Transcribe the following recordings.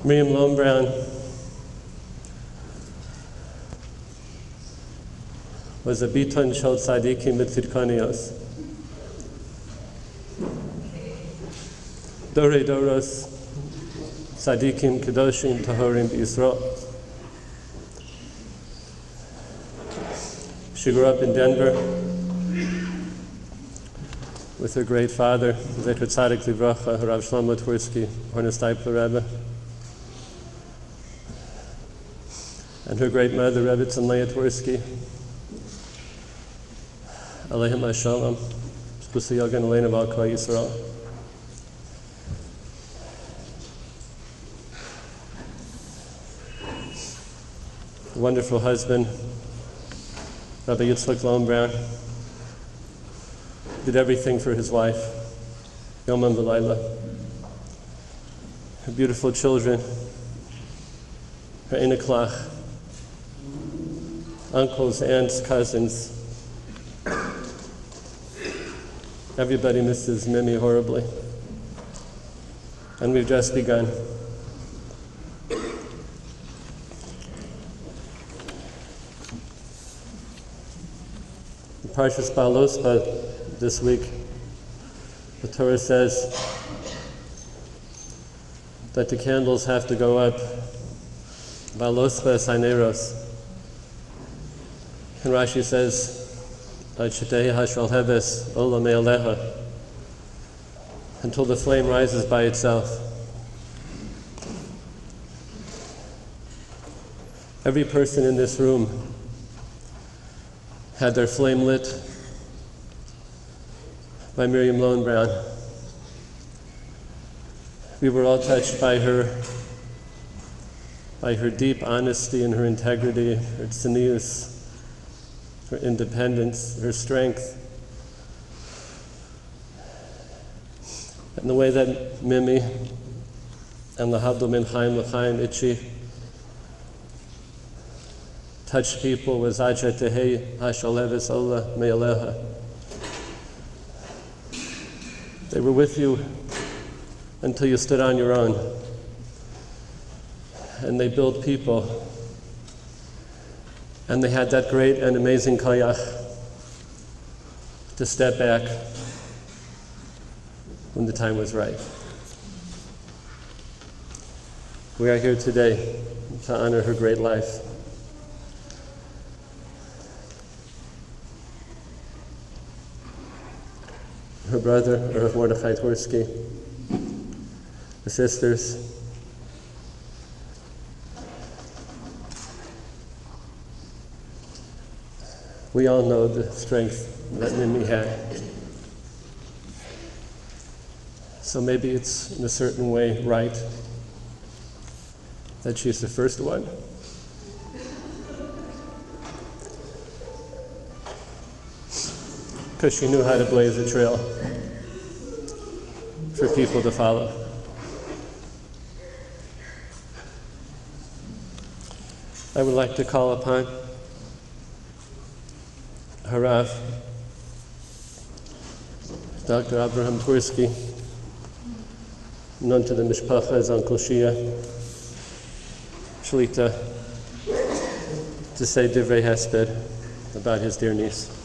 Miriam Lone Brown was a Biton Shol Tzadikim mit Tzidkanios. Dorei Doros Tzadikim Kedoshim Tahorim Yisrael. She grew up in Denver with her great father, Zecher Tzadik Livracha, Rav Shlomo Twersky, Horner Steipler Rebbe, and her great mother, Rebbetzin Leah Twersky, Aleichem HaShalom, Spusi Yogan Elena Valkoi Yisrael. A wonderful husband, Rabbi Yitzchak Lone Brown, did everything for his wife, Yomam V'Layla. Her beautiful children, her Einiklach, uncles, aunts, cousins. Everybody misses Mimi horribly. And we've just begun. In Parshas Baalospa this week, the Torah says that the candles have to go up. Baalospa Saineros. And Rashi says, until the flame rises by itself. Every person in this room had their flame lit by Miriam Lone Brown. We were all touched by her deep honesty and her integrity, her tznius, her independence, her strength, and the way that Mimi and Lahavdil Min Chaim L'Chaim Itchi touched people was Aja Tehei Hashalevis Ola Me'aleha. They were with you until you stood on your own, and they built people. And they had that great and amazing koyach to step back when the time was right. We are here today to honor her great life. Her brother, Rav Mordechai Twersky, the sisters, we all know the strength that Mimi had. So maybe it's in a certain way right that she's the first one. Because she knew how to blaze a trail for people to follow. I would like to call upon Harav, Dr. Abraham Twersky, known to the Mishpacha as Uncle Shia, Shlita, to say Divrei Hesped about his dear niece.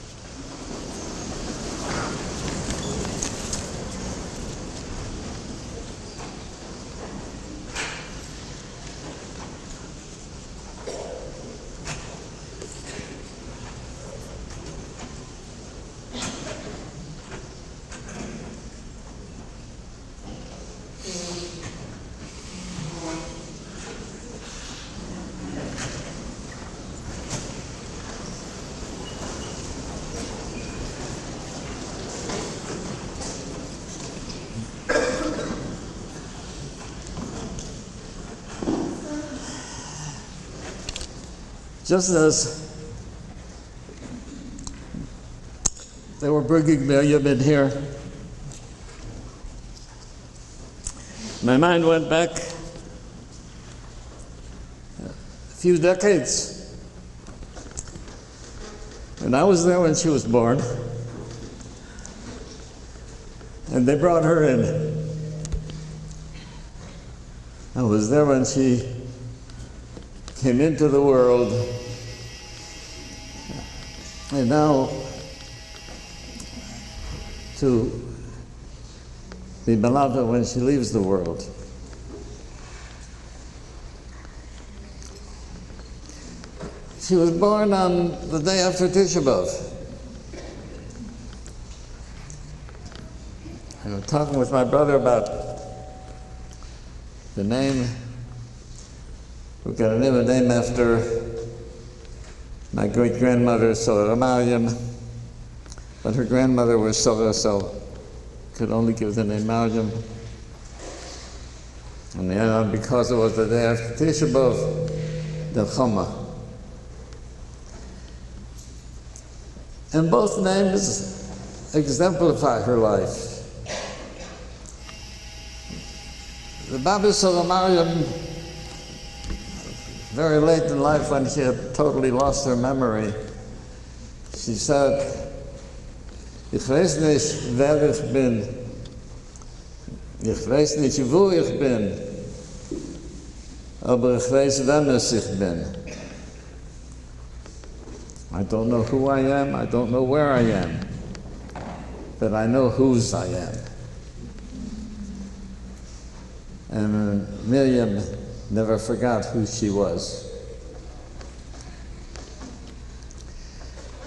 Just as they were bringing Miriam in here, my mind went back a few decades. And I was there when she was born. And they brought her in. I was there when she came into the world. And now, to be beloved when she leaves the world. She was born on the day after Tisha B'Av. I was talking with my brother about the name. We're going to name a name after my great-grandmother, Sorah Mariam, but her grandmother was Sorah, so could only give the name Mariam. And because it was the day after Tisha B'Av, the Choma. And both names exemplify her life. The Baba Sorah Mariam, very late in life when she had totally lost her memory, she said, Ich weiß nicht, wer ich bin. Ich weiß nicht, wo ich bin. Aber ich weiß, wer ich bin. I don't know who I am, I don't know where I am, but I know whose I am. And Miriam never forgot who she was.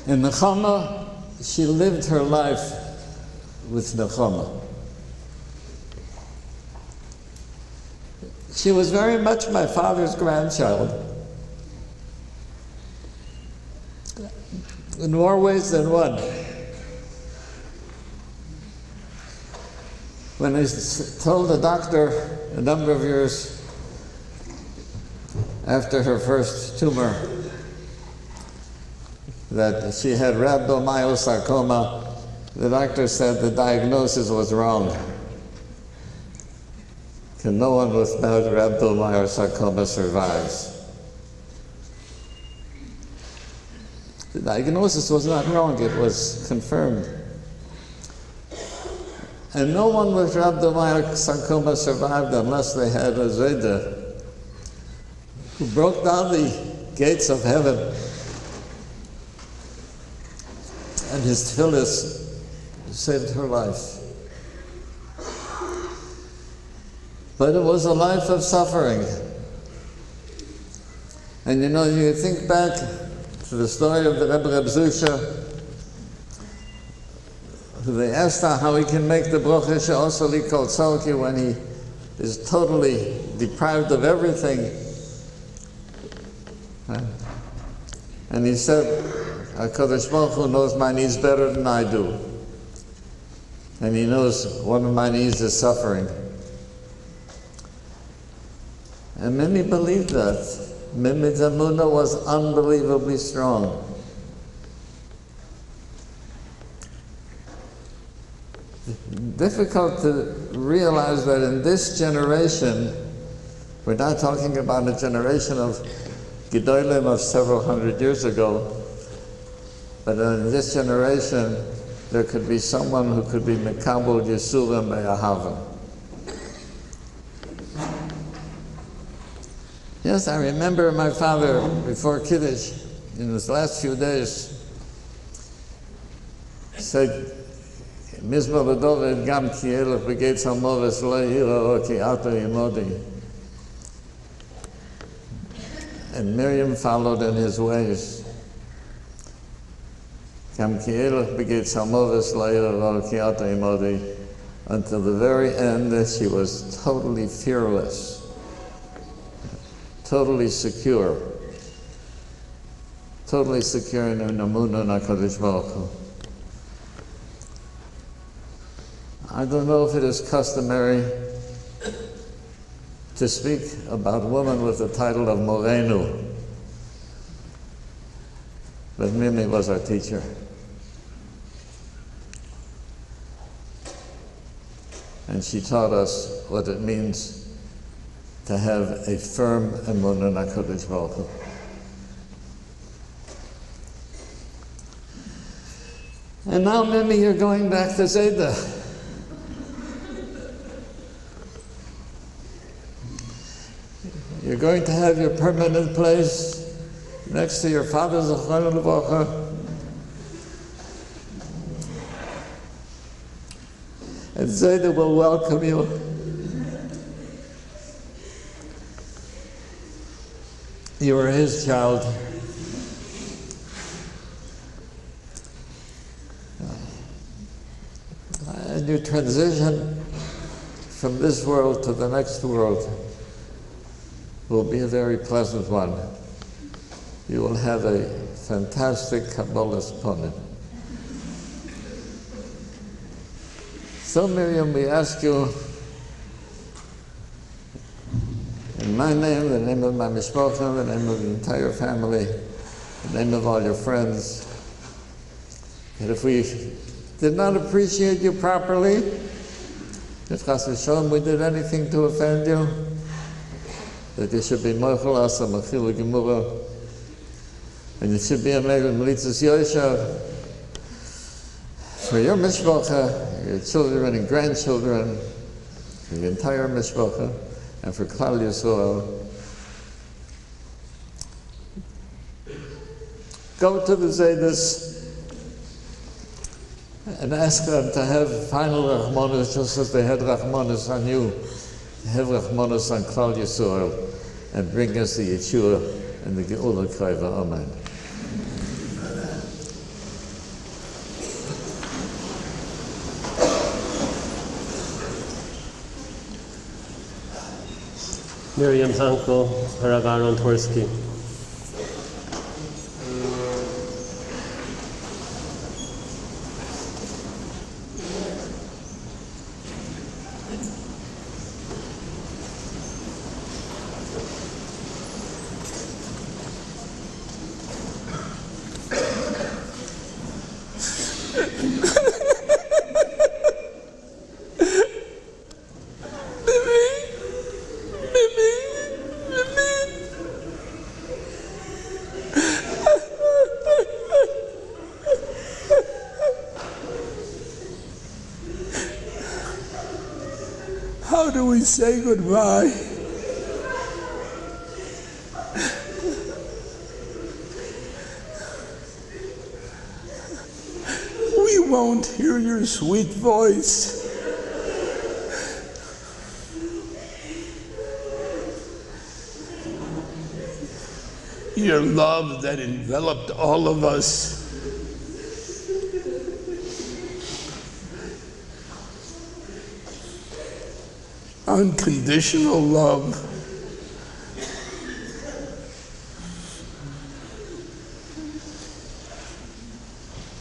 In Nechama, she lived her life with Nechama. She was very much my father's grandchild. In more ways than one. When I told the doctor a number of years after her first tumor that she had rhabdomyosarcoma, the doctor said the diagnosis was wrong. Because no one without rhabdomyosarcoma survives. The diagnosis was not wrong, it was confirmed. And no one with rhabdomyosarcoma survived unless they had a Zayda who broke down the gates of heaven. And his tefillas saved her life. But it was a life of suffering. And you know, you think back to the story of the Rebbe Reb Zusha, who they asked how he can make the Brocha She'osa Li Kol Tzolki when he is totally deprived of everything. And he said, HaKadosh Baruch Hu knows my needs better than I do. And he knows one of my needs is suffering. And Mimi believed that. Mimi's Emunah was unbelievably strong. Difficult to realize that in this generation, we're not talking about a generation of Gedolim of several hundred years ago, but in this generation, there could be someone who could be Mekabel Yisurim Be'ahava. Yes, I remember my father, before Kiddush, in his last few days, said, Mizmor l'Dovid gam ki elech b'geitz ha'moves lo yira o ki ato yimodi. And Miriam followed in his ways. Gam ki elech b'geitz ha'moves lo yira o ki ato yimodi. Until the very end, she was totally fearless. Totally secure in her Emunah and HaKadosh Baruch Hu. I don't know if it is customary to speak about women with the title of Morenu, but Mimi was our teacher. and she taught us what it means to have a firm emunah in HaKadosh Baruch Hu. And now, Mimi, you're going back to Zayda. You're going to have your permanent place next to your father, Zachron Levacha. And Zayda will welcome you. You are his child. And your transition from this world to the next world will be a very pleasant one. You will have a fantastic Kabbalah's Ponim. So, Miriam, we ask you, in my name, the name of my mishpacha, the name of the entire family, the name of all your friends, that if we did not appreciate you properly, if Chas v'Shalom we did anything to offend you, that you should be mochel asa machila gemura, and you should be a melitzas yosha for your mishpacha, your children and grandchildren, for the entire mishpacha, and for Klal Yisrael. Go to the Zaydas and ask them to have final Rachmanis, just as they had Rachmanis on you, to have Rachmanis on Klal Yisrael, and bring us the Yeshua and the Geula Kraiva. Amen. Miriam's uncle, Harav Aaron Tversky. How do we say goodbye? We won't hear your sweet voice. Your love that enveloped all of us. Unconditional love.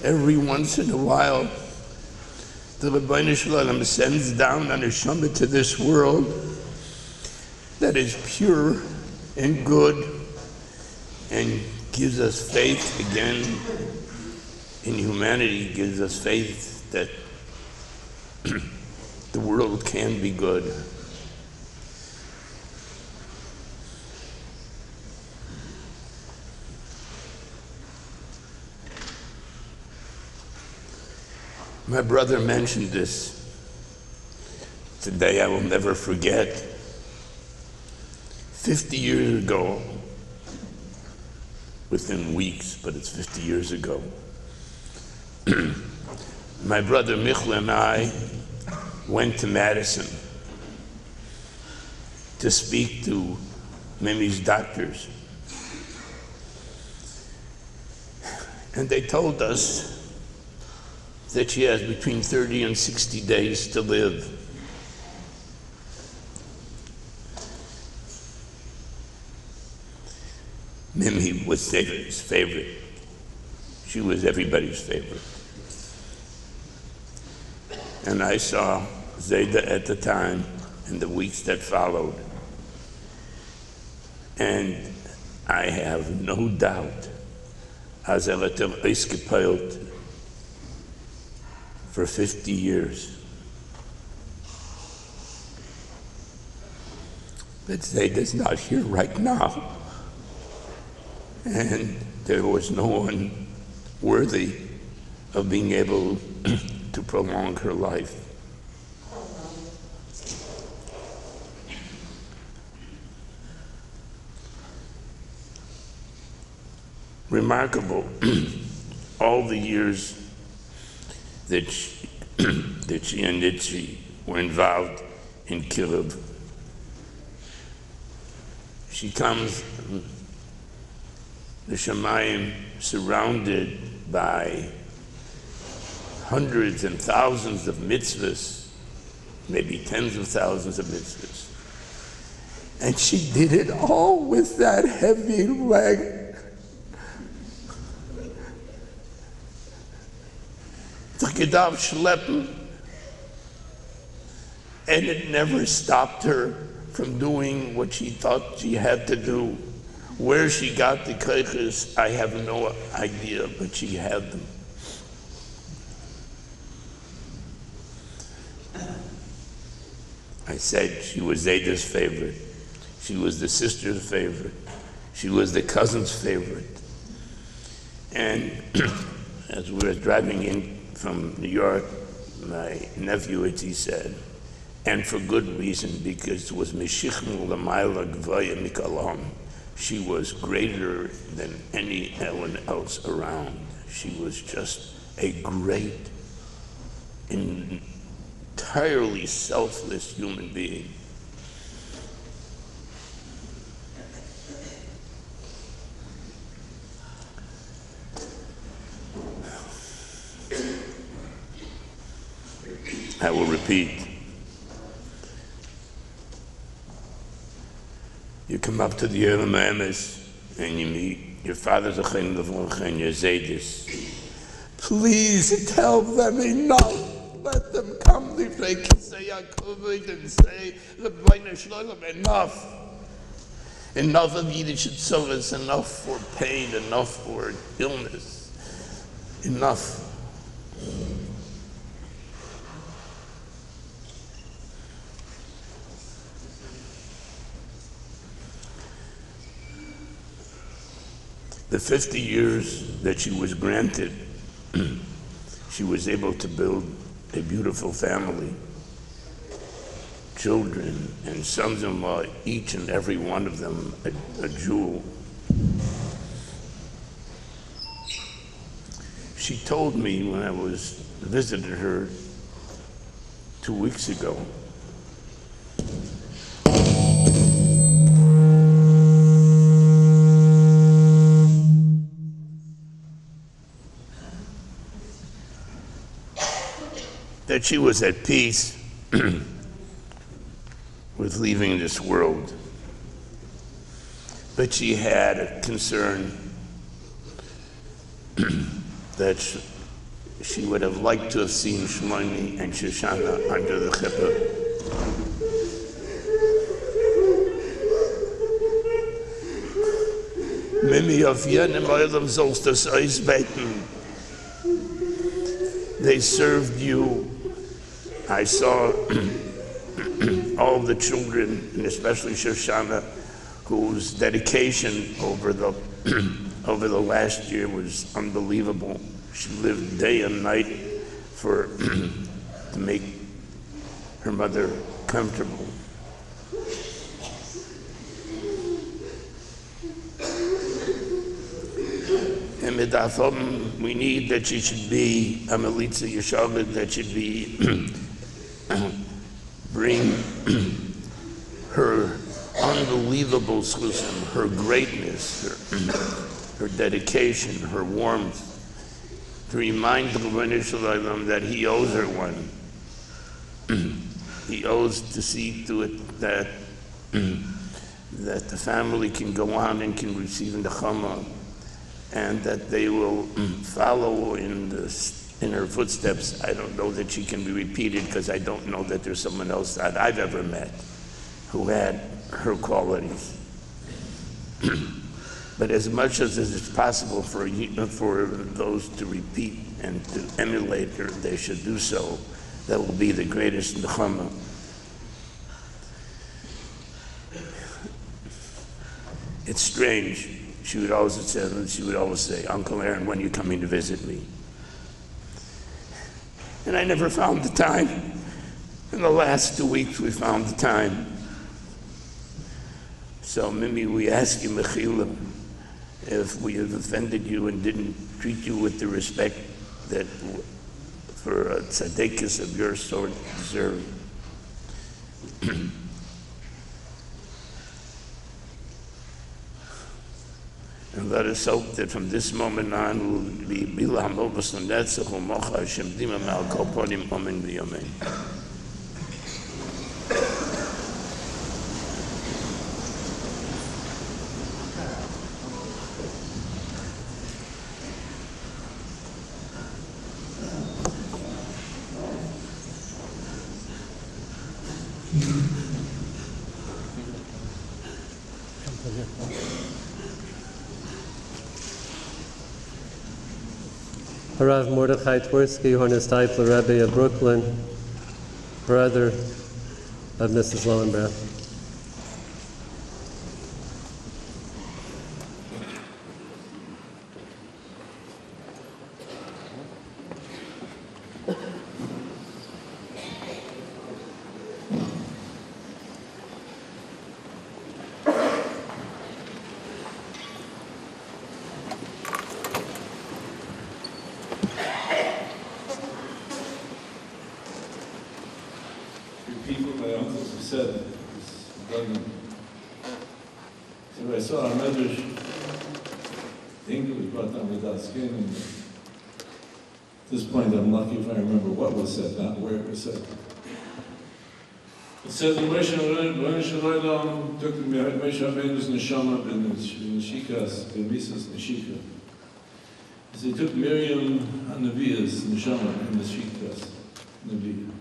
Every once in a while, the Rebbeinu Shalom sends down a neshama to this world that is pure and good and gives us faith again in humanity, gives us faith that the world can be good. My brother mentioned this. It's a day I will never forget. 50 years ago, within weeks, but it's 50 years ago, my brother Michel and I went to Madison to speak to Mimi's doctors. And they told us that she has between 30 and 60 days to live. Mimi was his favorite. She was everybody's favorite. And I saw Zayda at the time in the weeks that followed. And I have no doubt, as for 50 years. But Zayda's not here right now. And there was no one worthy of being able to prolong her life. Remarkable, all the years that she and Itzi were involved in Kiruv. She comes, the Shemayim, surrounded by hundreds and thousands of mitzvahs, maybe tens of thousands of mitzvahs. And she did it all with that heavy leg. Gedav schleppen, and it never stopped her from doing what she thought she had to do. Where she got the koiches, I have no idea, but she had them. I said she was Zayda's favorite. She was the sister's favorite. She was the cousin's favorite. And as we were driving in from New York, my nephew Itzi said, and for good reason, because it was Meshichmu Lamayla Gvaya Mikalam. She was greater than anyone else around. She was just a great, entirely selfless human being. I will repeat. You come up to the Yerem Emes and you meet your father's Achaim Levoncha and your Zaydis. Please tell them enough. Let them come Lifnei Kisei HaKavod and say, Rebbeinu Shalom, enough. Enough of Yiddish service, enough for pain, enough for illness. Enough. The 50 years that she was granted, she was able to build a beautiful family, children and sons-in-law, each and every one of them a jewel. She told me when I visited her 2 weeks ago, that she was at peace with leaving this world. But she had a concern that she would have liked to have seen Shlomi and Shoshana under the chuppah. Mimi auf jenem Olam sollst du es ausbeten. They served you. I saw all the children, and especially Shoshana, whose dedication over the last year was unbelievable. She lived day and night to make her mother comfortable. And we need that she should be a Melitza Yeshavit, that should be bring her unbelievable schlusim, her greatness, her dedication, her warmth, to remind the Rebbeinu Shalom that he owes her one. He owes to see to it that the family can go on and can receive in the Chama, and that they will follow in her footsteps. I don't know that she can be repeated, because I don't know that there's someone else that I've ever met who had her qualities. But as much as it is possible for those to repeat and to emulate her, they should do so. That will be the greatest nechama. it's strange. She would always say, Uncle Aaron, when are you coming to visit me? And I never found the time. In the last 2 weeks, we found the time. So maybe we ask you, Mechila, if we have offended you and didn't treat you with the respect that for a tzaddikus of your sort deserve. And let us hope that from this moment on we'll be Bilam Obas Netzach U'Mocha Hashem Dima Mal Kol Ponim Amen V'Yamen. Harav Mordechai Twersky, Horner Steipler Rebbe of Brooklyn, brother of Mrs. Lowenbrow. At this point, I'm lucky if I remember what was said, not where it was said. It says, Moshe Rabbeinu took Moshe Rabbeinu's neshama ben Neshikas, ben Misas Neshika. He took Miriam HaNeviah's neshama ben Neshikas Neviah.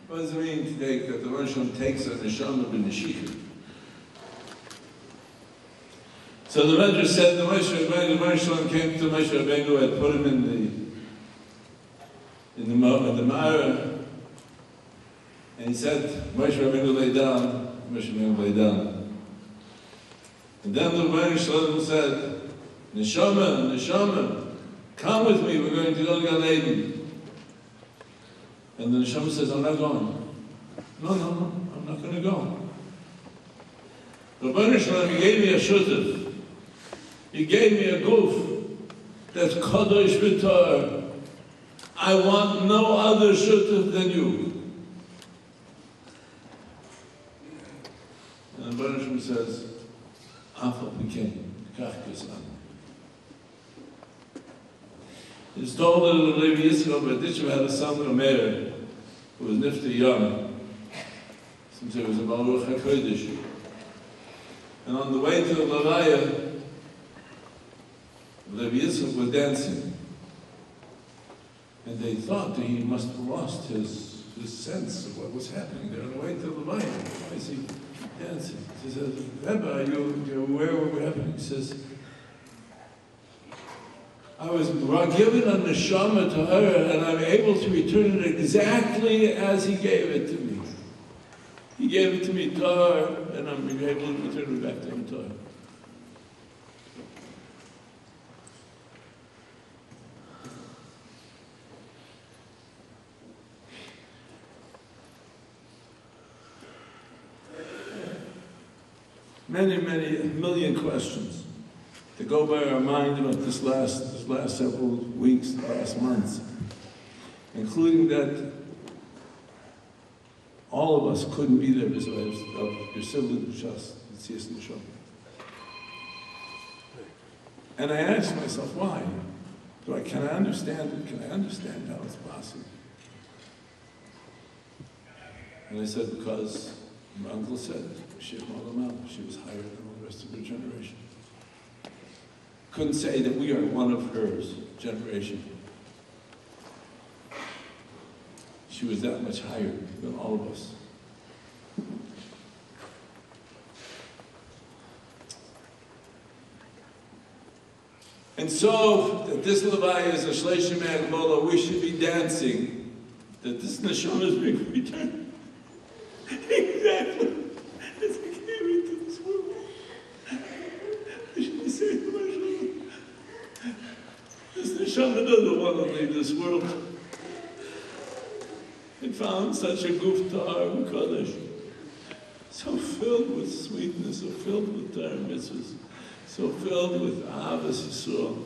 What does it mean to take that the Rosh takes a neshama ben Neshika? So the Medrash said the Moshe Rabbeinu came to Moshe Rabbeinu, had put him in the Ma'ara, and he said, Moshe Rabbeinu lay down, Moshe Rabbeinu lay down. And then the Rebbeinu Shalom said, Neshama, come with me, we're going to go to Gan Eden. And the Neshama says, I'm not going. No, I'm not going to go. The Rebbeinu Shalom, he gave me a shutuf. He gave me a goof that's kadosh v'tor. I want no other shutuf than you. And the Baruch says, Afal Pikein, Kach Kesam. It's told that the Levia Yisrael had a son, Omer, who was nifty young. Since he was a Baruch HaKodesh. And on the way to the Levia, Levia Yisrael was dancing. And they thought that he must have lost his sense of what was happening there on the way to the Levia. Why is he dancing? He says, Rebbe, are you aware of what was happening? He says, I was given a neshama to her, and I'm able to return it exactly as he gave it to me. He gave it to me tar, and I'm able to return it back to him tar. A million questions to go by our mind about this last several weeks, the last months, including that all of us couldn't be there because of your sibling Shas, Tzias Nishon. And I asked myself, why? Can I understand it? Can I understand how it's possible? And I said, because my uncle said, she was higher than all the rest of her generation. Couldn't say that we are one of her generation. She was that much higher than all of us. And so, that this Levaya is a Shleishim Agbola, we should be dancing, that this Neshama is being returned. doesn't want to leave this world. It found such a guf ta'ar v'kodesh, so filled with sweetness, so filled with Torah mitzvahs, so filled with Ahavas Yisrael.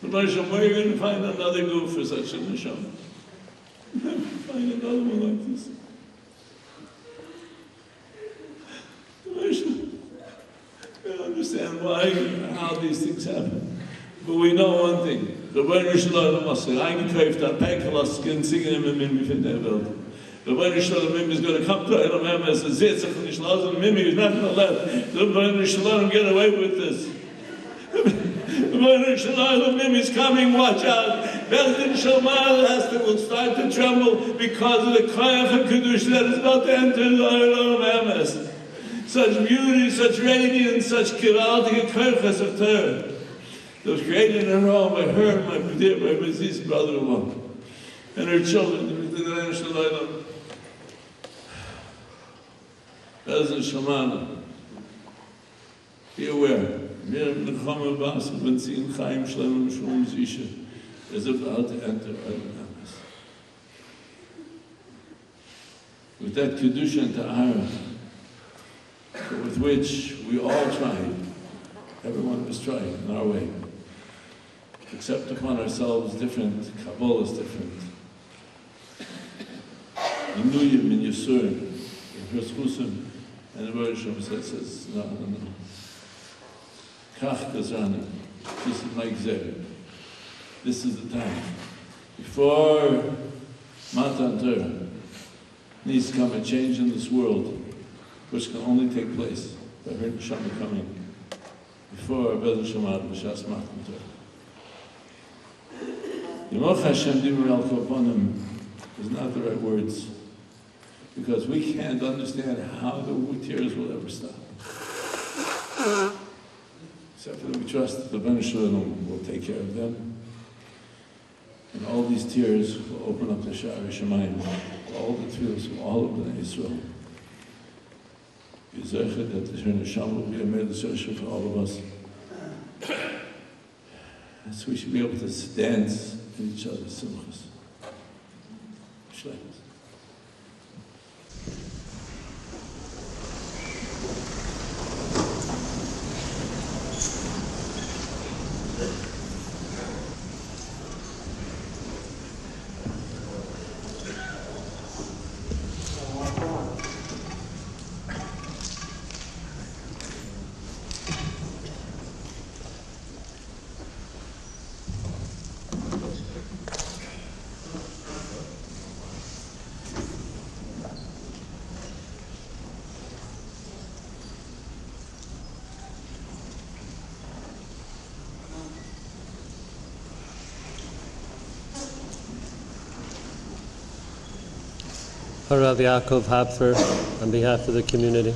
The Moshe, where are you going to find another guf for such a neshama? Never find another one like this. The Moshe, I don't understand why and how these things happen. But we know one thing. The Rebbeinu Shalom must say, eingekauft a Päckelasskin singen im Mimi von der Welt. The Rebbeinu Shalom is going to come to Elam Emes and sit from the Shalom Mimi is not going to let the Rebbeinu Shalom get away with this. The Rebbeinu Shalom Mimi is coming, watch out. Bezdin Shalman will start to tremble because of the Koyach and Kiddush that is about to enter the Elam Emes. Such beauty, such radiance, such gewaltige Koyachas of Torah. That was created in Rome by her, my deceased brother-in-law, and her children. Bezdin Shalman, be aware. Is about to enter Emes. With that Kedusha and Ta'ara, with which we all tried, every one of us tried in our way, accept upon ourselves different, Kabbalah's different. Inuyim in Yisur, in Hirschusum, and the Baruch Shem says, no. Kach Kazana, this is my Gzerah. This is the time. Before Matan Torah needs to come a change in this world, which can only take place by her Neshama coming before Bezdin Shalman B'Shas Matan Torah. Yemoch Hashem Divrei Al Koponim is not the right words, because we can't understand how the tears will ever stop. Except that we trust that the Rebbeinu Shalom will take care of them. And all these tears will open up the Sha'ar Shemayim, all the tears of all of Bnei Yisrael. Be zeichet that the Neshama will be a Meir L'Sosha for all of us. And so we should be able to dance in each other's simchas. Shleimos. Rav Yaakov Hapfer, on behalf of the community.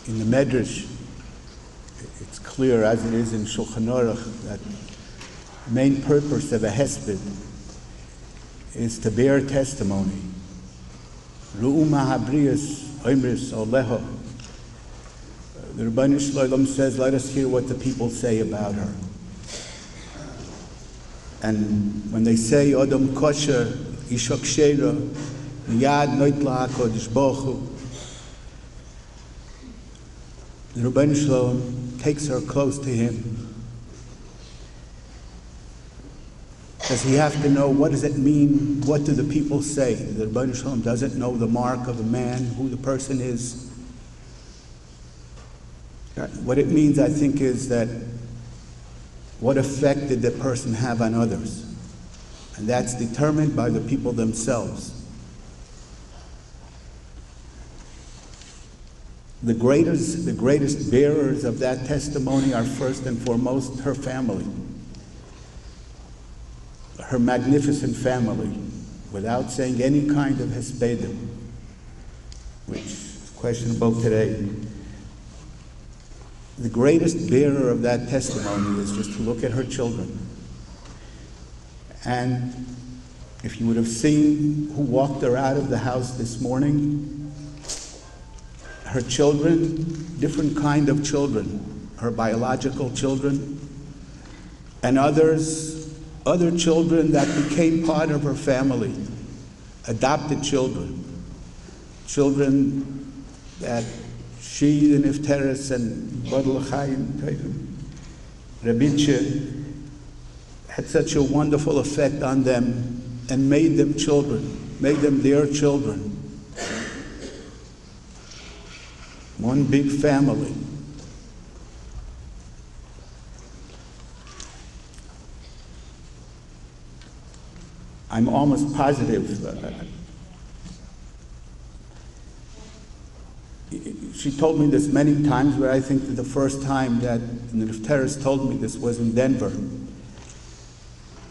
In the Medrash, it's clear, as it is in Shulchan Aruch, that the main purpose of a hesped is to bear testimony. Ru'uma habriyas oimris oleho. The Rebbeinu Shalom says, let us hear what the people say about her. And when they say, Odom kosher, ishok sheira, miyad noitla HaKodesh Baruch Hu, the Rebbeinu Shalom takes her close to him. Does he have to know, what does it mean? What do the people say? The Rebbeinu Shalom doesn't know the mark of a man, who the person is. What it means, I think, is that what effect did the person have on others? And that's determined by the people themselves. The greatest bearers of that testimony are first and foremost her family. her magnificent family without saying any kind of hespedim, which is questionable today. The greatest bearer of that testimony is just to look at her children. And if you would have seen who walked her out of the house this morning, her children, different kind of children, her biological children, and other children that became part of her family, adopted children, children that she and Ifteris and Badal Chaim, Rabitche, had such a wonderful effect on them and made them children, made them their children. One big family. I'm almost positive. She told me this many times, but I think that the first time that the Nefteris told me this was in Denver.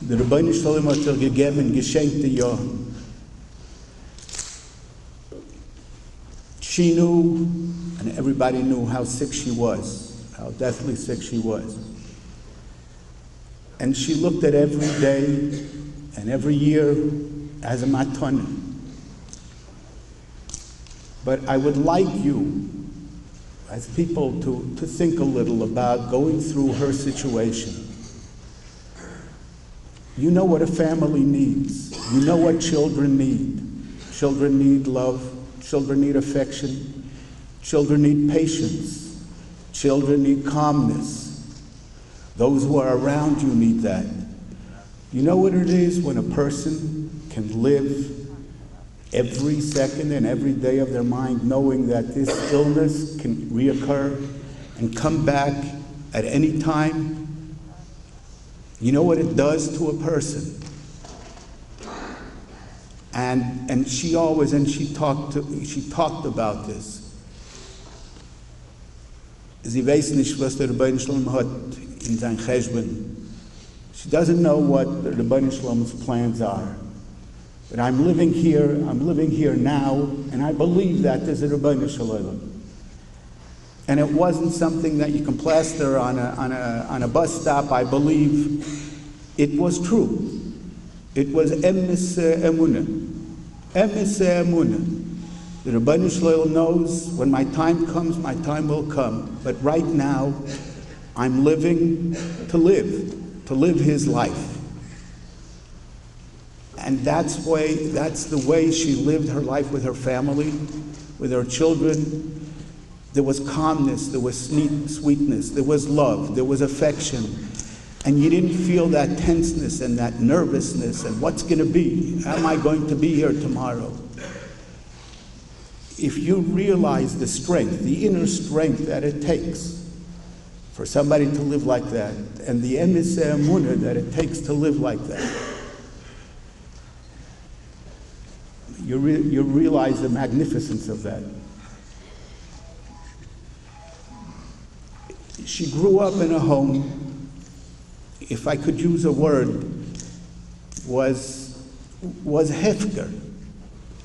The Rebbeinu Shalom hat ihr gegeben geschenkte Jahr. She knew, and everybody knew how sick she was, how deathly sick she was. And she looked at every day and every year as a matana. But I would like you, as people, to think a little about going through her situation. You know what a family needs. You know what children need. Children need love. Children need affection. Children need patience. Children need calmness. Those who are around you need that. You know what it is when a person can live every second and every day of their mind knowing that this illness can reoccur and come back at any time? You know what it does to a person? And she always, and she talked about this. Sie weiß nicht, was der Rebbeinu Shalom hat in sein Cheshbon. She doesn't know what the Rebbeinu Shalom's plans are. But I'm living here now, and I believe that there's a Rebbeinu Shalom. And it wasn't something that you can plaster on a bus stop. I believe it was true. It was emes emunah. Emes emunah. The Rebbeinu Shalom knows when my time comes, my time will come. But right now, I'm living to live his life. And that's the way she lived her life with her family, with her children. There was calmness, there was sweetness, there was love, there was affection. And you didn't feel that tenseness and that nervousness and what's going to be? Am I going to be here tomorrow? If you realize the strength, the inner strength that it takes for somebody to live like that, and the emes emunah that it takes to live like that, you realize the magnificence of that. She grew up in a home, if I could use a word, was hefker.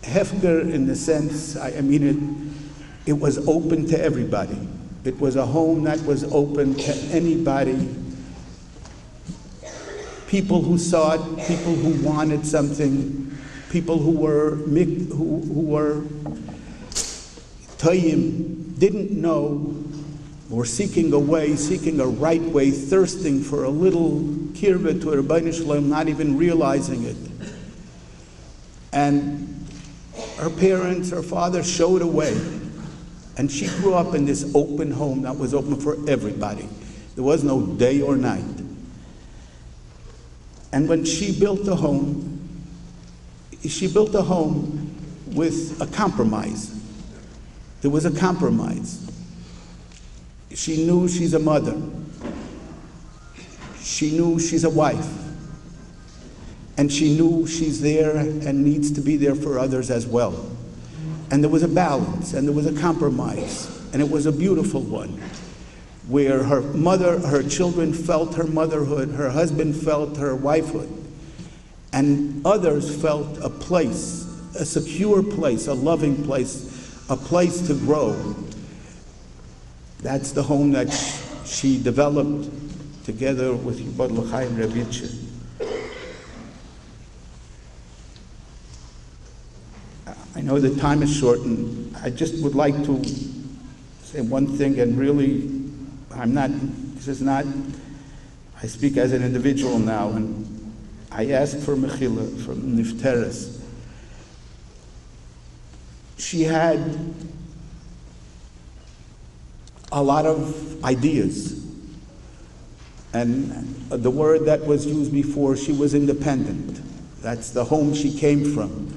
Hefker in the sense, it was open to everybody. It was a home that was open to anybody. People who saw it, people who wanted something, people who were toyim, didn't know, were seeking a way, seeking a right way, thirsting for a little kirva to Rebbeinu Shalom, not even realizing it. And her parents, her father showed a way. And she grew up in this open home that was open for everybody. There was no day or night. And when she built the home with a compromise. There was a compromise. She knew she's a mother. She knew she's a wife. And she knew she's there and needs to be there for others as well. And there was a balance, and there was a compromise, and it was a beautiful one, where her children felt her motherhood, her husband felt her wifehood. and others felt a place, a secure place, a loving place, a place to grow. That's the home that she developed together with Yibad L'Chaim Levia. I know the time is short, and I just would like to say one thing, and really, I speak as an individual now, and I ask for Mechila from Nifteres. She had a lot of ideas, and the word that was used before, she was independent. That's the home she came from.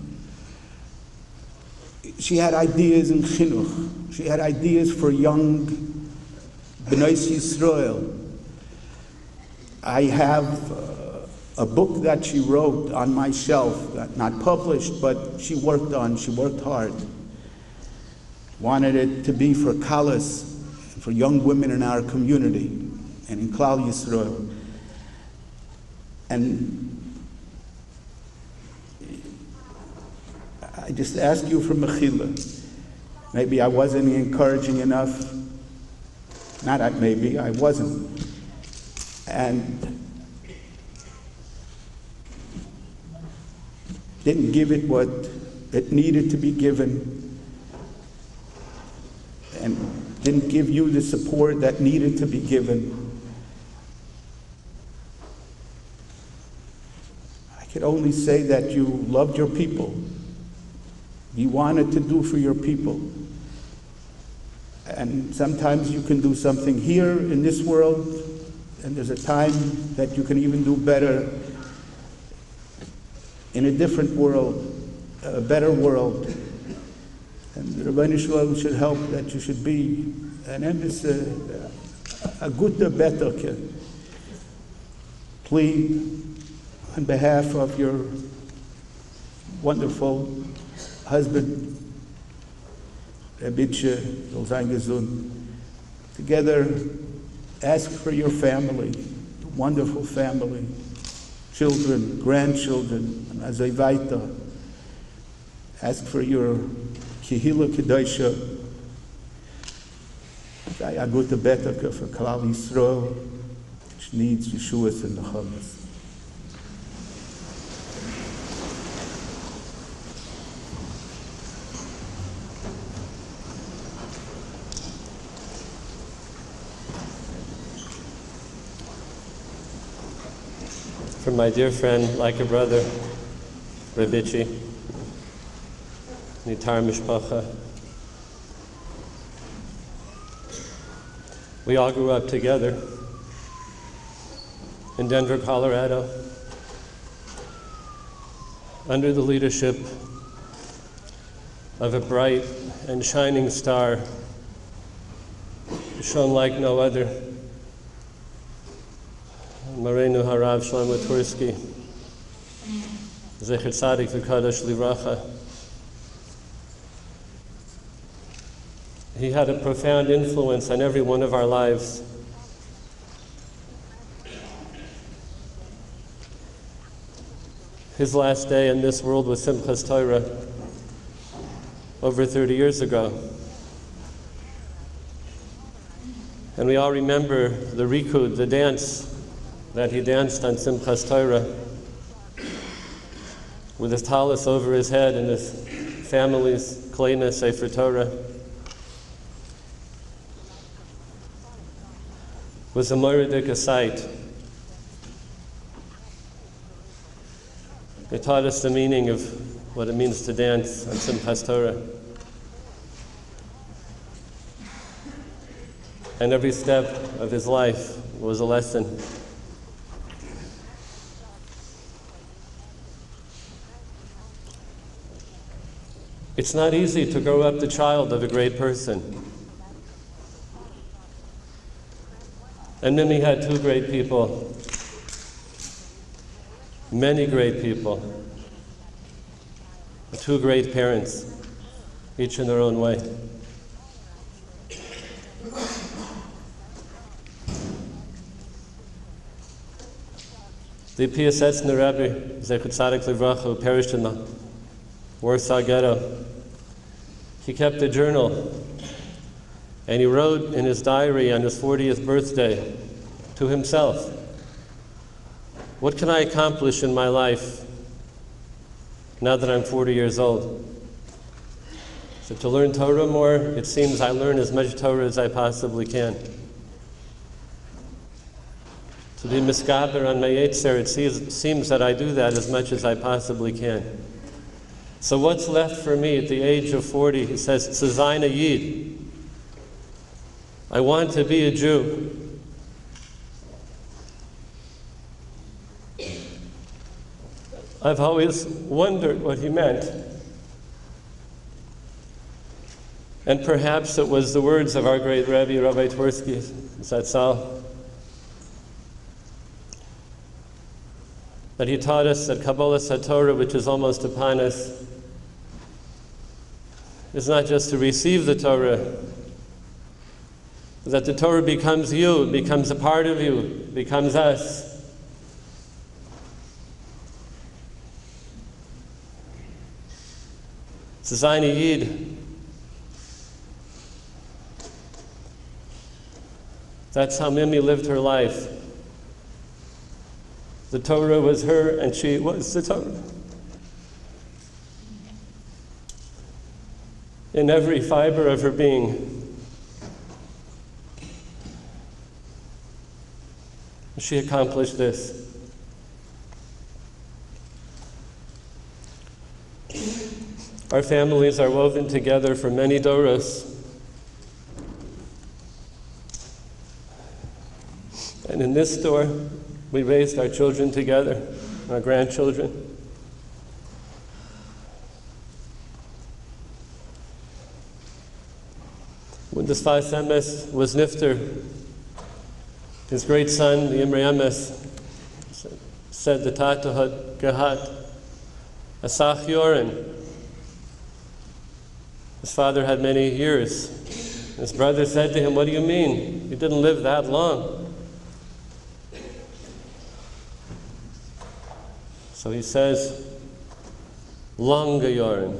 She had ideas in chinuch. She had ideas for young Bnei Yisrael. I have a book that she wrote on my shelf, not published, but she worked hard. Wanted it to be for Kalas, for young women in our community and in Klal Yisrael. And I just ask you for mechila. Maybe I wasn't encouraging enough. Maybe I wasn't. And didn't give it what it needed to be given, and didn't give you the support that needed to be given. I could only say that you loved your people. You wanted to do for your people. And sometimes you can do something here in this world, and there's a time that you can even do better in a different world, a better world. And the Rebbeinu Shalom should help that you should be an emissary, a gute betterke. Please, on behalf of your wonderful husband, Rebitche, soll sein gesund, together ask for your family, wonderful family, children, grandchildren, and as a weiter. Ask for your Kehila Kedosha, a gute betterke for Klal Yisrael, which needs Yeshuas and the Chamas. From my dear friend, like a brother, Rebichi, Nitar Mishpacha. We all grew up together in Denver, Colorado, under the leadership of a bright and shining star, shone like no other, Marenu Harav Shlomo Tursky, Zecher Tzadik V'Kadosh Livracha. He had a profound influence on every one of our lives. His last day in this world was Simchas Torah over 30 years ago. And we all remember the rikud, the dance that he danced on Simchas Torah with his talis over his head and his family's kleina Sefer Torah. Was a moiridik sight. They taught us the meaning of what it means to dance on Simchas Torah. And every step of his life was a lesson. It's not easy to grow up the child of a great person. And Mimi had two great people, many great people, two great parents, each in their own way. The Piasetzner Rebbe, Zechut Tzadik Livracha, who perished in the Warsaw Ghetto, he kept a journal, and he wrote in his diary on his 40th birthday to himself, what can I accomplish in my life now that I'm 40 years old? So to learn Torah more, it seems I learn as much Torah as I possibly can. To be miskaber on my Yetzer, it seems that I do that as much as I possibly can. So what's left for me at the age of 40? He says, to sein a Yid. I want to be a Jew. I've always wondered what he meant. And perhaps it was the words of our great Rebbe, Rabbi Twersky Zatzal, that he taught us that Kabbalah HaTorah, which is almost upon us, is not just to receive the Torah, but that the Torah becomes you, becomes a part of you, becomes us. To sein a Yid, that's how Mimi lived her life. The Torah was her, and she was the Torah. In every fiber of her being. She accomplished this. Our families are woven together for many doros. And in this door, we raised our children together, our grandchildren. When the Sfas Emes was Nifter, his great son, the Imre Emes, said the Tata had gehat, Asach Yoren. His father had many years. His brother said to him, what do you mean? You didn't live that long. So he says, lange Jahre.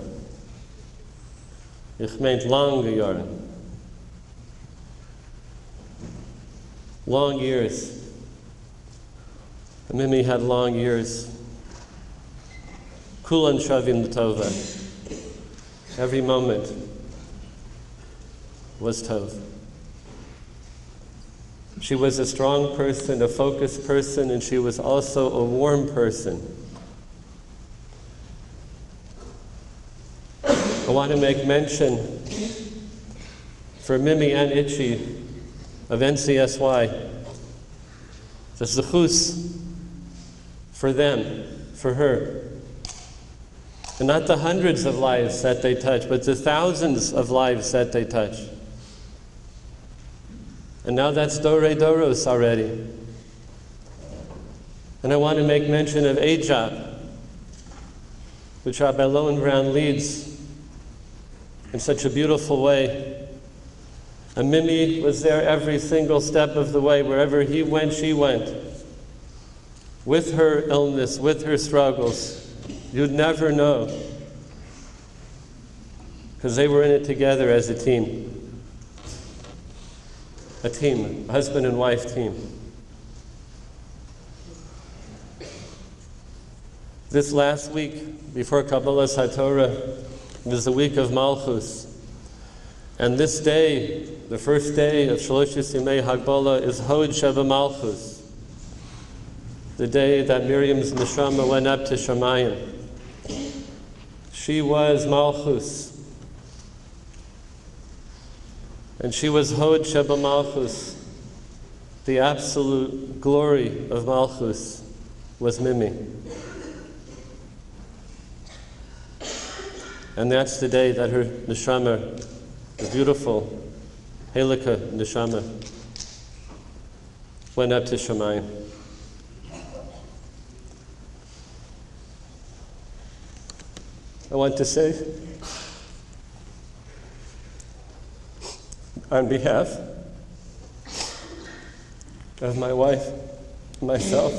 Ich meint lange Jahre. Long years. And Mimi had long years. Kulan shavim l'tova. Every moment was tov. She was a strong person, a focused person, and she was also a warm person. I want to make mention for Mimi and Itchy of NCSY, the zechus for them, for her. And not the hundreds of lives that they touch, but the thousands of lives that they touch. And now that's Dore Doros already. And I want to make mention of Ajab, which Rabbi Lowenbrand leads in such a beautiful way. And Mimi was there every single step of the way. Wherever he went, she went. With her illness, with her struggles. You'd never know. Because they were in it together as a team. A team, a husband and wife team. This last week, before Kabbalah HaTorah, was the week of Malchus. And this day, the first day of Shalosh Yimei Hagbolah, is Hod Sheva Malchus, the day that Miriam's neshama went up to Shamayim. She was Malchus. And she was Hod Sheba Malchus. The absolute glory of Malchus was Mimi. And that's the day that her neshama, the beautiful Helika neshama, went up to Shamayim. I want to say, on behalf of my wife, myself,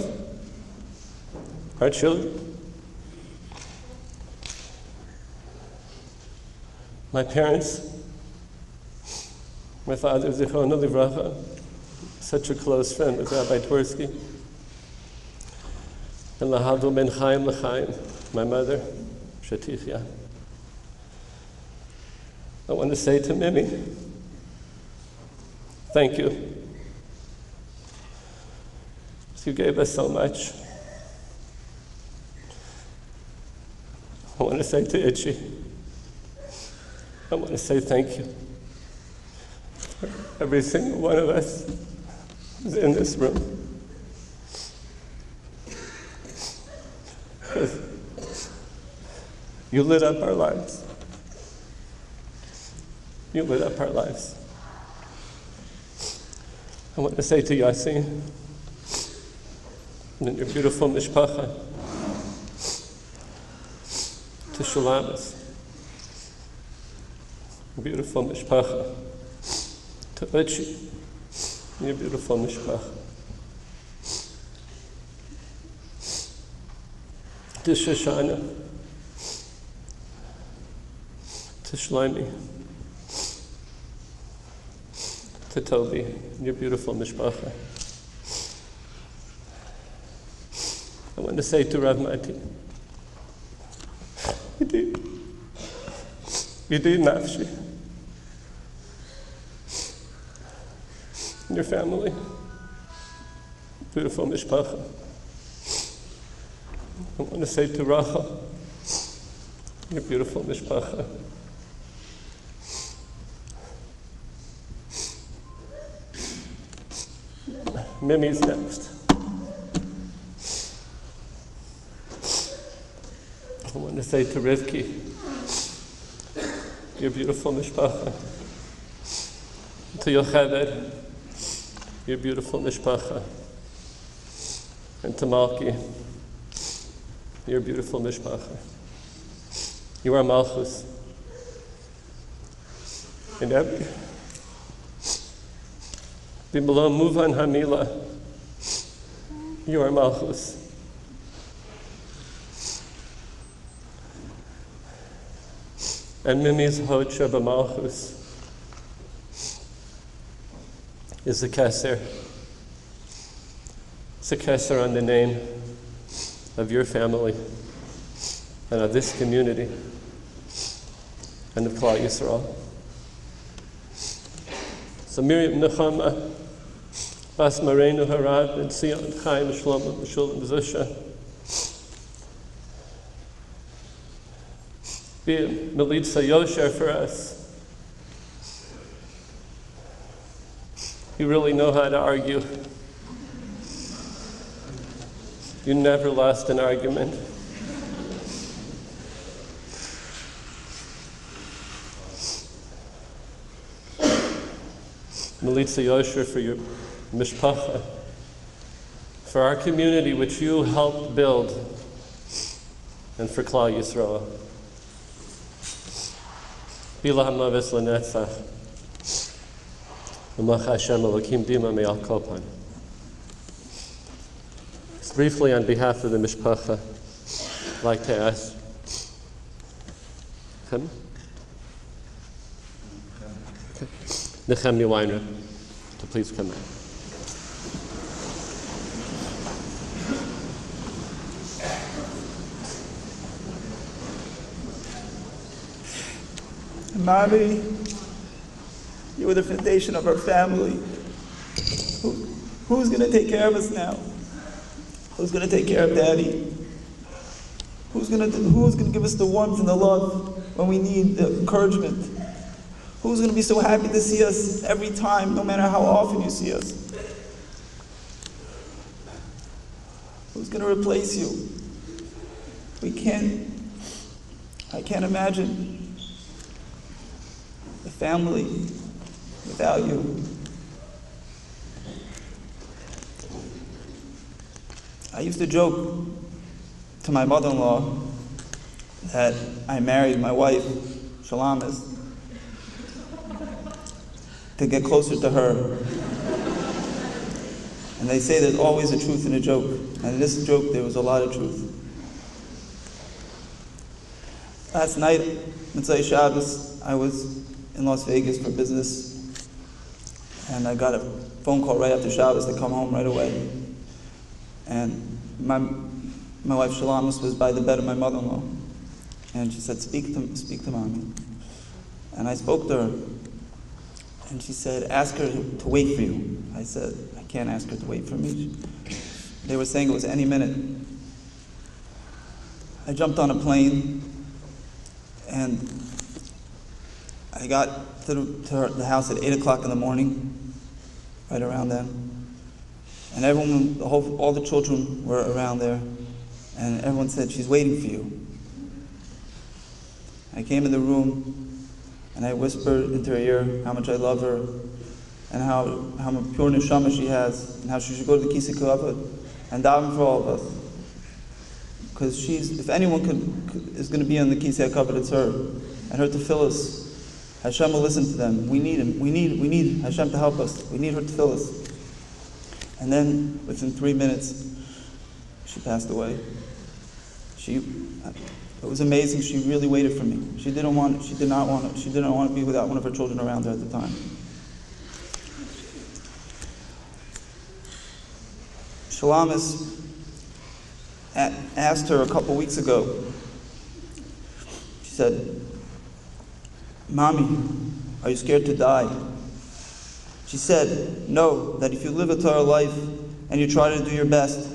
our children. My parents, my father, Zichrono Livracha, such a close friend with Rabbi Twersky, and Lahavdu Ben Chaim L'Chaim, my mother, Shatichya. I want to say to Mimi, thank you. You gave us so much. I want to say to Itchy, I want to say thank you. Every single one of us is in this room. Because you lit up our lives. You lit up our lives. I want to say to Yasin and your beautiful mishpacha, to Shulamis, beautiful mishpacha, to Uchi, your beautiful mishpacha, to Shoshana, to Shlomi, to Toby, your beautiful mishpacha. I want to say to Rav Mati, Yidi Nafshi, your family, beautiful mishpacha. I want to say to Rachel, your beautiful mishpacha. Mimi's next. I want to say to Rivki, your beautiful mishpacha. To Yocheved, your beautiful mishpacha. And to Malki, your beautiful mishpacha. You are Malchus. And every below Muvan Hamila, you are Malchus. And Mimi's Hod Sheba Malchus is the Keser. It's a Keser on the name of your family and of this community and of Klal Yisrael. So Miriam Nechama, Bas Marenu Harav, and Sion Chaim Shlomo Meshulam Zusha, be a Melitza Yosher for us. You really know how to argue. You never lost an argument. Melitza Yosher for your mishpacha, for our community which you helped build, and for Klal Yisrael. Bila hamavis lenetzach, v'mach Hashem Elokim dima me'al kopan. Briefly, on behalf of the mishpacha, I'd like to ask, come? Okay. Nechemia Weiner, to please come out. Mommy, you were the foundation of our family. Who's going to take care of us now? Who's going to take care of Daddy? Who's going to give us the warmth and the love when we need the encouragement? Who's going to be so happy to see us every time, no matter how often you see us? Who's going to replace you? I can't imagine the family without you. I used to joke to my mother-in-law that I married my wife, Shalamis, to get closer to her. And they say there's always a truth in a joke. And in this joke, there was a lot of truth. Last night, Mitzvah Shabbos, I was in Las Vegas for business, and I got a phone call right after Shabbos to come home right away. And my wife Shalamis was by the bed of my mother-in-law, and she said, speak to Mommy. And I spoke to her, and she said, ask her to wait for you. I said, I can't ask her to wait for me. They were saying it was any minute. I jumped on a plane, and I got to the house at 8 o'clock in the morning, right around then. And everyone, all the children were around there, and everyone said, she's waiting for you. I came in the room, and I whispered into her ear how much I love her, and how much pure neshama she has, and how she should go to the Kisei Kavod and daven for all of us. Because if anyone is going to be on the Kisei Kavod, it's her. And her tefillas, Hashem will listen to them. We need him. We need Hashem to help us. We need her tefillas. And then, within 3 minutes, she passed away. It was amazing. She really waited for me. She didn't want to be without one of her children around her at the time. Shalamis asked her a couple weeks ago. She said, Mommy, are you scared to die? She said, no, that if you live a Torah life and you try to do your best,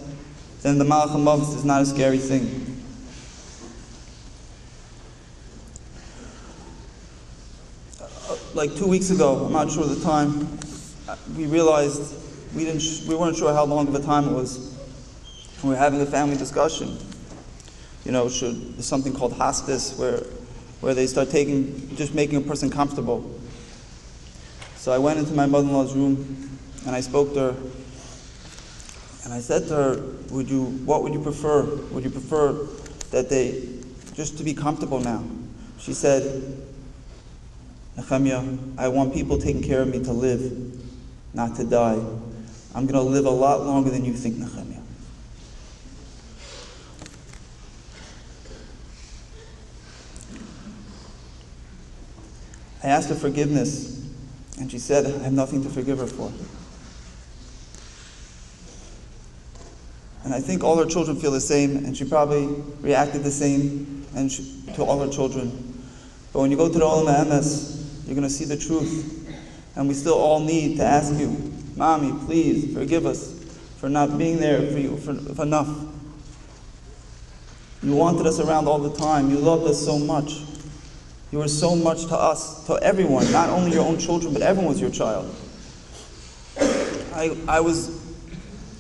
then the Malach HaMavet is not a scary thing. Like 2 weeks ago, I'm not sure of the time, we realized we weren't sure how long of a time it was. We were having a family discussion. There's something called hospice where they start just making a person comfortable. So I went into my mother-in-law's room and I spoke to her, and I said to her, what would you prefer? Would you prefer that they just to be comfortable now? She said, Nehemiah, I want people taking care of me to live, not to die. I'm going to live a lot longer than you think, Nehemiah. I asked her forgiveness, and she said, I have nothing to forgive her for. And I think all her children feel the same, and she probably reacted the same to all her children. But when you go to the Olam HaEmes, you're going to see the truth. And we still all need to ask you, Mommy, please forgive us for not being there for you for enough. You wanted us around all the time. You loved us so much. You were so much to us, to everyone, not only your own children, but everyone was your child. I was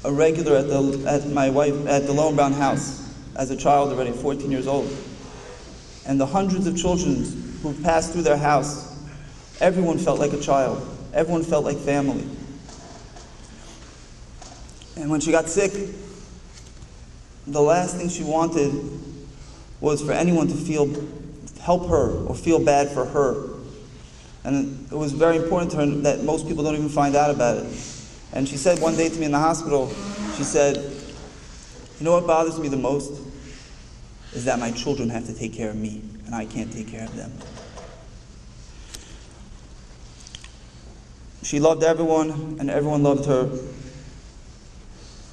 a regular at the Lowenbaum house as a child already, 14 years old. And the hundreds of children who passed through their house, everyone felt like a child. Everyone felt like family. And when she got sick, the last thing she wanted was for anyone to help her or feel bad for her. And it was very important to her that most people don't even find out about it. And she said one day to me in the hospital, she said, you know what bothers me the most? Is that my children have to take care of me, and I can't take care of them. She loved everyone, and everyone loved her.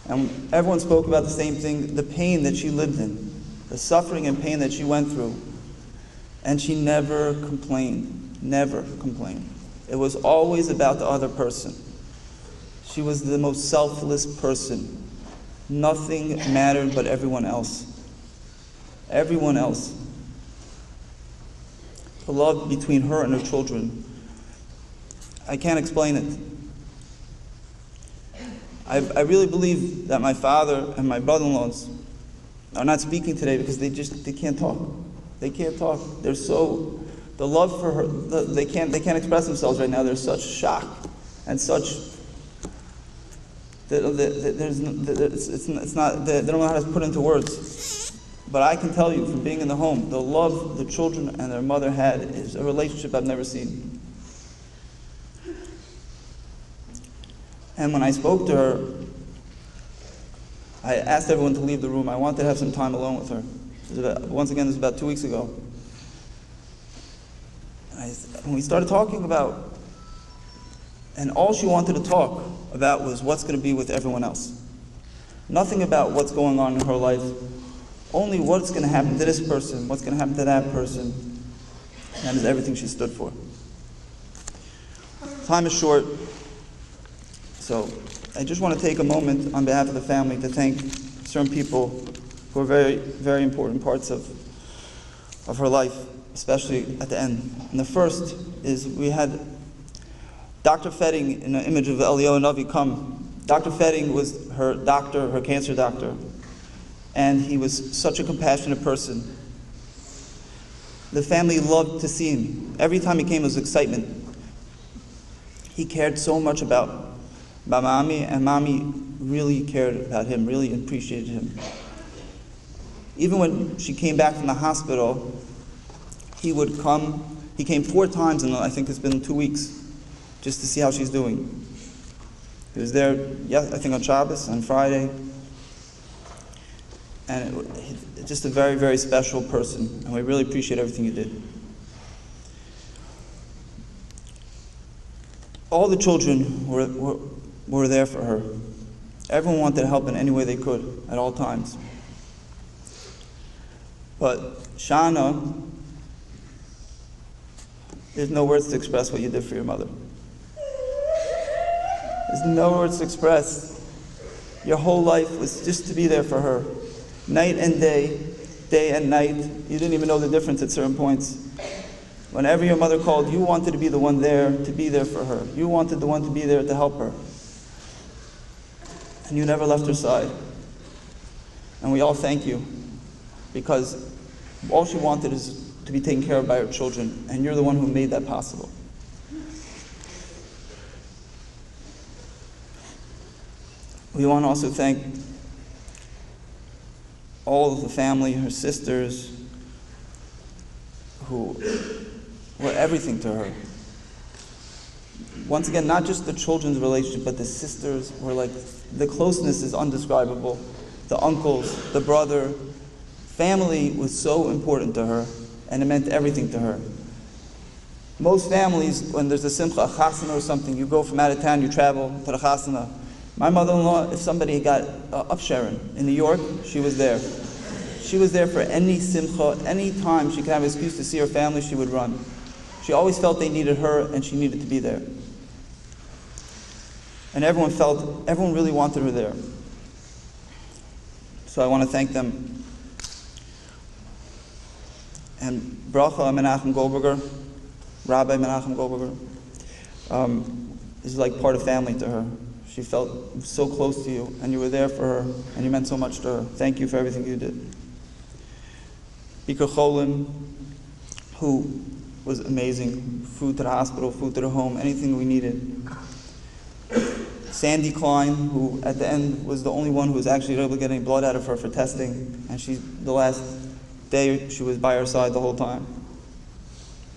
And everyone spoke about the same thing, the pain that she lived in, the suffering and pain that she went through. And she never complained, never complained. It was always about the other person. She was the most selfless person. Nothing mattered but everyone else. Everyone else. The love between her and her children, I can't explain it. I really believe that my father and my brother-in-laws are not speaking today because they can't talk. They can't talk. They're so, the love for her, they can't express themselves right now. They're such shock and such, they don't know how to put into words. But I can tell you from being in the home, the love the children and their mother had is a relationship I've never seen. And when I spoke to her, I asked everyone to leave the room. I wanted to have some time alone with her. Once again, this was about 2 weeks ago. when we started talking about, and all she wanted to talk about was what's going to be with everyone else. Nothing about what's going on in her life, only what's going to happen to this person, what's going to happen to that person. And that is everything she stood for. Time is short, so I just want to take a moment on behalf of the family to thank certain people who are very, very important parts of her life, especially at the end. And the first is we had Dr. Fetting in an image of Eliyahu Navi come. Dr. Fetting was her doctor, her cancer doctor, and he was such a compassionate person. The family loved to see him. Every time he came, it was excitement. He cared so much about Mommy, and Mommy really cared about him, really appreciated him. Even when she came back from the hospital, he would come. He came 4 times in, I think it's been 2 weeks, just to see how she's doing. He was there, I think on Shabbos, on Friday. And just a very, very special person. And we really appreciate everything you did. All the children were there for her. Everyone wanted to help in any way they could, at all times. But Shana, there's no words to express what you did for your mother. There's no words to express. Your whole life was just to be there for her. Night and day, day and night. You didn't even know the difference at certain points. Whenever your mother called, you wanted to be the one there, to be there for her. You wanted the one to be there to help her. And you never left her side. And we all thank you, because all she wanted is to be taken care of by her children, and you're the one who made that possible. We want to also thank all of the family, her sisters, who were everything to her. Once again, not just the children's relationship, but the sisters were like, the closeness is indescribable. The uncles, the brother, family was so important to her, and it meant everything to her. Most families, when there's a simcha, a chasana or something, you go from out of town, you travel to the chasana. My mother-in-law, if somebody got upsharon in New York, she was there. She was there for any simcha, any time she could have an excuse to see her family, she would run. She always felt they needed her, and she needed to be there. And everyone really wanted her there. So I want to thank them. And Bracha Menachem Goldberger, Rabbi Menachem Goldberger, is like part of family to her. She felt so close to you, and you were there for her, and you meant so much to her. Thank you for everything you did. Bika Cholim, who was amazing. Food to the hospital, food to the home, anything we needed. Sandy Klein, who at the end was the only one who was actually able to get any blood out of her for testing, and the last day she was by her side the whole time.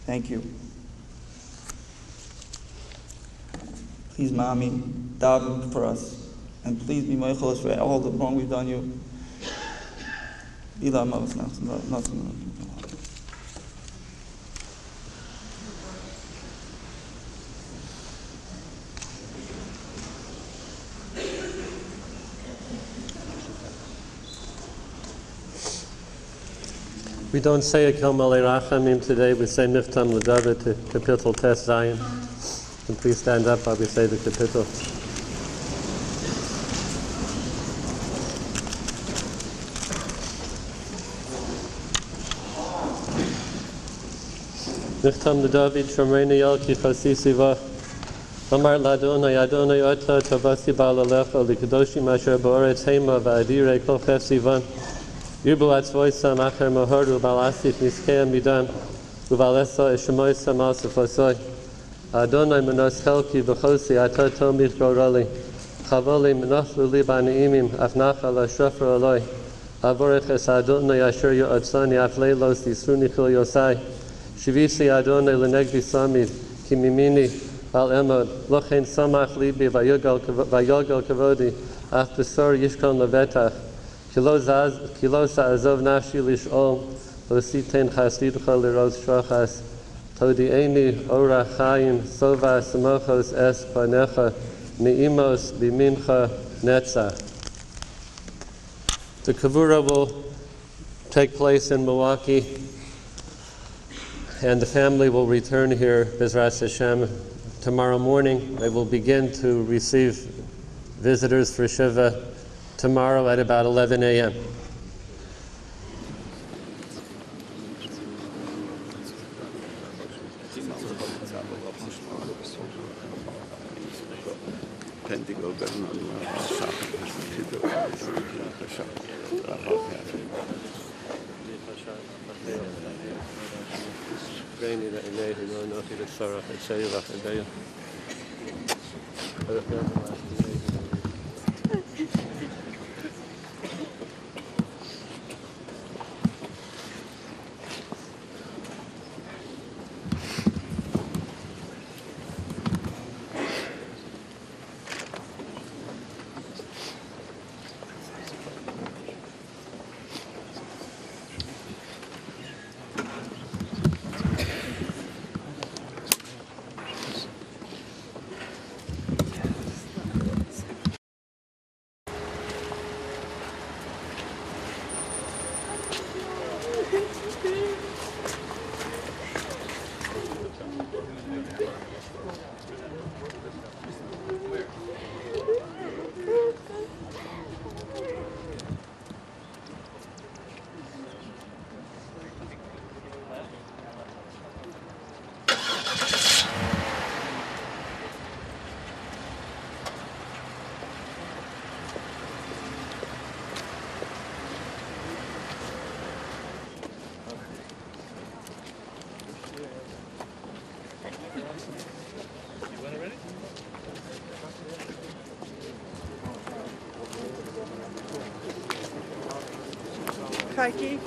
Thank you. Please, Mommy, daven for us, and please be meichel for all the wrong we've done you. We don't say a Kel Malei Rachamim today, we say Niftam L'David to Kapitel Tes Zayin. And please stand up while we say the Kapitel. Niftam L'David Shomreini Yalki Chasisi Vach Amar L'Adonai Adonai Ota Tavasi Ba'alalecha L'Kadoshi Masher Ba'oretz Hema Va'adirei Kol Chef Sivan Yirbu Atzvoisam Acher Mohar U'Balasif Niskei Midan U'Valesa Eshemoisam Asafosoi Adonai Menos Chelki V'Chosi Ata Tomich Gorali Chavoli Menachlu Li B'Ani'imim Afnacha L'Shofar Eloi Avorech Es Adonai Asher Yo'atzani Afleilos Yisruni Chil Yosai Shivisi Adonai L'Negdi Samid Ki Mimini Al Emod Lochein Samach Libi Vayogel Kavodi Ach Besor Yishkon Levetach Kilo Sa'azov Nafshi Lish'ol Lo Sitein Chasidcha L'Roz Shachas Todi'eni ora chaim sova samochos es panecha ne'imos bimincha netzach. The kavura will take place in Milwaukee, and the family will return here, Bezras Hashem, tomorrow morning. They will begin to receive visitors for Shiva tomorrow at about 11 a.m. Kaki.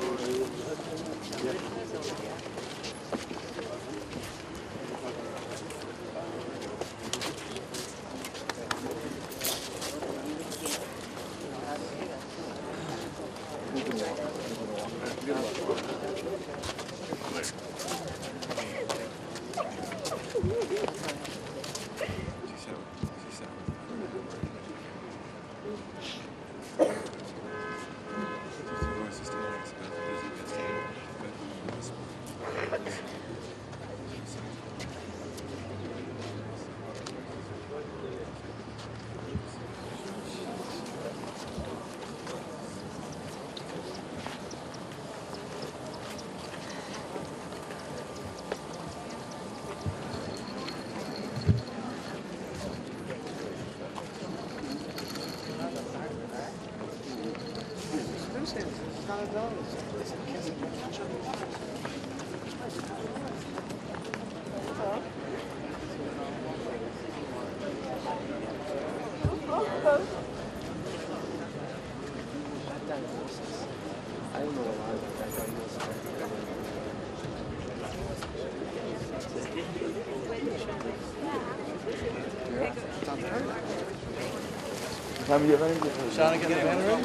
Sean, get the banner in?